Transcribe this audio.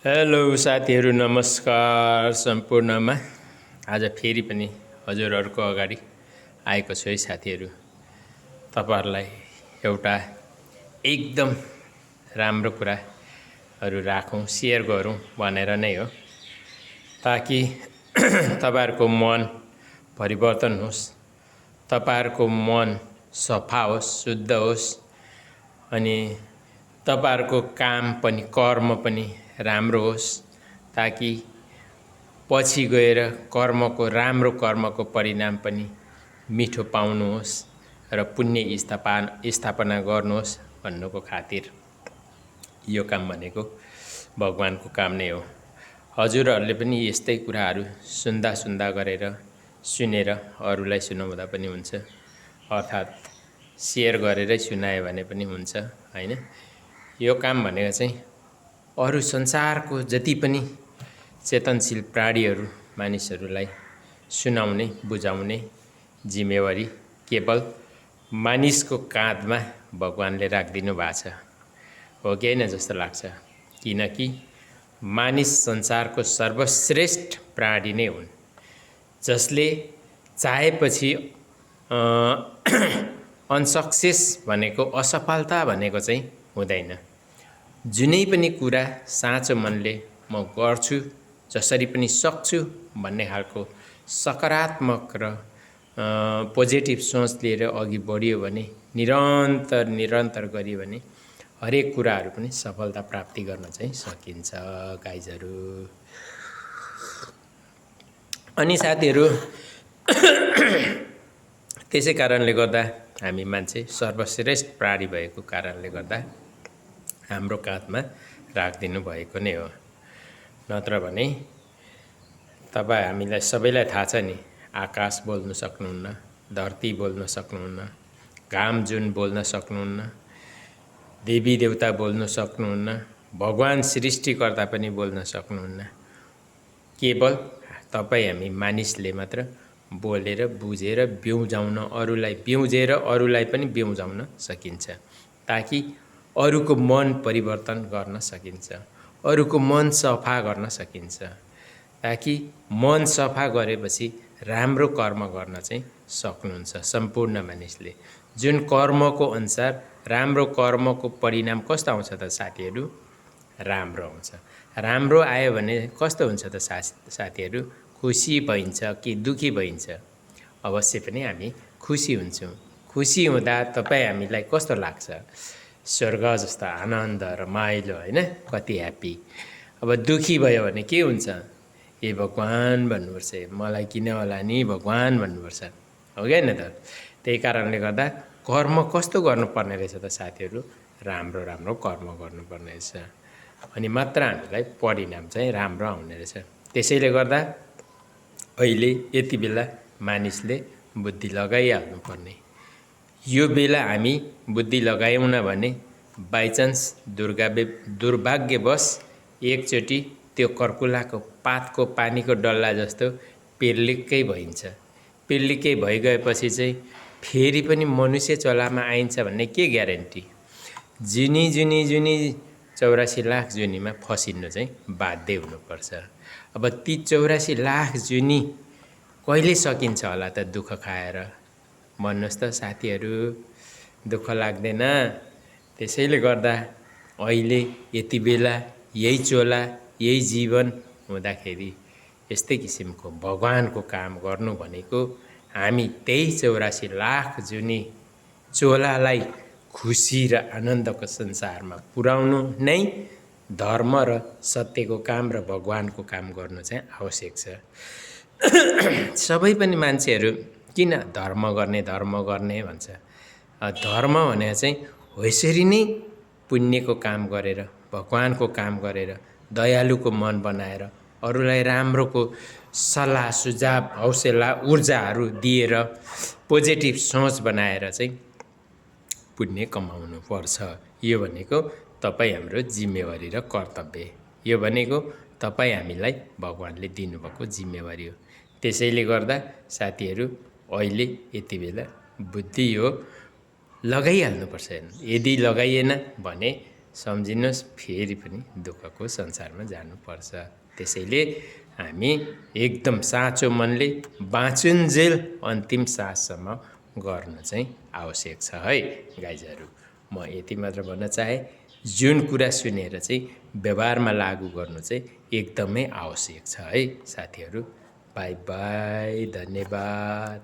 Hello साथीहरू, नमस्कार सम्पूर्णमा। आज फेरि पनि हजुरहरूको अगाडि आएको छु है साथीहरू। तपाईहरुलाई एउटा एकदम राम्रो कुराहरू राखौँ, सेयर गरौँ भनेर नै हो, ताकि तपाईहरुको मन परिवर्तन होस्, तपाईहरुको मन सफा होस्, शुद्ध होस्, अनि तपाईहरुको काम पनि कर्म पनि राम्रो होस्, ताकि पछि गएर राम्रो कर्मको परिणाम पनि मिठो पाउनुहोस् र पुण्य स्थापना गर्नुहोस् भन्नुको खातिर यो काम भनेको भगवानको काम नै हो। हजुरहरूले पनि यस्तै कुराहरू सुन्दा गरेर सुनेर अरूलाई सुनाउँदा पनि हुन्छ, अर्थात् सेयर गरेरै सुनायो भने पनि हुन्छ हैन। यो काम भनेको चाहिँ अरु संसारको जति पनि चेतनशील प्राणीहरू मानिसहरूलाई सुनाउने बुझाउने जिम्मेवारी केवल मानिसको काँधमा भगवानले राखिदिनु भएको छ, हो कि हैन जस्तो लाग्छ। किनकि मानिस संसारको सर्वश्रेष्ठ प्राणी नै हुन्, जसले चाहेपछि अनसक्सेस भनेको असफलता भनेको चाहिँ हुँदैन। जुनै पनि कुरा साँचो मनले म गर्छु, जसरी पनि सक्छु भन्ने खालको सकारात्मक र पोजिटिभ सोच लिएर अघि बढियो भने, निरन्तर गरियो भने हरेक कुराहरू पनि सफलता प्राप्ति गर्न चाहिँ सकिन्छ गाइजहरू। अनि साथीहरू, त्यसै कारणले गर्दा हामी मान्छे सर्वश्रेष्ठ प्राणी भएको कारणले गर्दा हाम्रो काँधमा राखिदिनु भएको नै हो। नत्र भने हामीलाई सबैलाई थाहा छ नि, आकाश बोल्न सक्नुहुन्न, धरती बोल्न सक्नुहुन्न, घाम जुन बोल्न सक्नुहुन्न, देवी देवता बोल्न सक्नुहुन्न, भगवान सृष्टिकर्ता पनि बोल्न सक्नुहुन्न। केवल हामी मानिसले मात्र बोलेर बुझेर बिउजेर अरूलाई पनि बिउजाउन सकिन्छ, ताकि अरूको मन परिवर्तन गर्न सकिन्छ, अरूको मन सफा गर्न सकिन्छ, ताकि मन सफा गरेपछि राम्रो कर्म गर्न चाहिँ सक्नुहुन्छ सम्पूर्ण मानिसले। जुन कर्मको अनुसार राम्रो कर्मको परिणाम कस्तो आउँछ त साथीहरू? राम्रो आउँछ। राम्रो आयो भने कस्तो हुन्छ त साथीहरू? खुसी भइन्छ कि दुखी भइन्छ? अवश्य पनि हामी खुसी हुन्छौँ। खुसी हुँदा हामीलाई कस्तो लाग्छ? स्वर्ग जस्तो आनन्द रमाइलो हैन, कति ह्याप्पी। अब दुखी भयो भने के हुन्छ? ए भगवान भन्नुपर्छ, मलाई किन होला नि भगवान भन्नुपर्छ, हो कि हैन त? त्यही कारणले गर्दा कर्म कस्तो गर्नुपर्ने रहेछ त साथीहरू? राम्रो कर्म गर्नुपर्ने रहेछ, अनि मात्र हामीलाई परिणाम चाहिँ राम्रो आउने रहेछ। त्यसैले गर्दा अहिले यति बेला मानिसले बुद्धि लगाइहाल्नुपर्ने। यो बेला हामी बुद्धि लगायौँ न भने बाइचान्स दुर्भाग्यवश एकचोटि त्यो कर्कुलाको पातको पानीको डल्ला जस्तो पिर्लिक्कै भइन्छ। पिर्लिक्कै भइगएपछि चाहिँ फेरि पनि मनुष्य चोलामा आइन्छ भन्ने के ग्यारेन्टी? जुनी 84 लाख जुनीमा फसिनु चाहिँ बाध्य हुनुपर्छ। अब ती 84 लाख जुनी कहिले सकिन्छ होला त दुःख खाएर? भन्नुहोस् त साथीहरू, दुःख लाग्दैन? त्यसैले गर्दा अहिले यति बेला यही चोला यही जीवन हुँदाखेरि यस्तै किसिमको भगवानको काम गर्नु भनेको हामी त्यही 84 लाख जुनी चोलालाई खुसी र आनन्दको संसारमा पुर्याउनु नै धर्म र सत्यको काम र भगवानको काम गर्नु चाहिँ आवश्यक छ। सबै पनि मान्छेहरू किन धर्म गर्ने भन्छ? धर्म भनेको चाहिँ हो यसरी नै पुण्यको काम गरेर, भगवानको काम गरेर, दयालुको मन बनाएर, अरूलाई राम्रोको सल्लाह सुझाव हौसला ऊर्जाहरू दिएर, पोजिटिभ सोच बनाएर चाहिँ पुण्य कमाउनु पर्छ। यो भनेको हाम्रो जिम्मेवारी र कर्तव्य। यो भनेको हामीलाई भगवानले दिनुभएको जिम्मेवारी हो। त्यसैले गर्दा साथीहरू, अहिले यति बेला बुद्धि यो लगाइहाल्नुपर्छ। यदि लगाइएन भने सम्झिनुहोस् फेरि पनि दुःखको संसारमा जानुपर्छ। त्यसैले हामी एकदम साँचो मनले बाँचुन्जेल अन्तिम साससम्म गर्नु चाहिँ आवश्यक छ है गाइजहरू। म यति मात्र भन्न चाहे, जुन कुरा सुनेर चाहिँ व्यवहारमा लागू गर्नु चाहिँ एकदमै आवश्यक छ है साथीहरू। बाई बाई, धन्यवाद।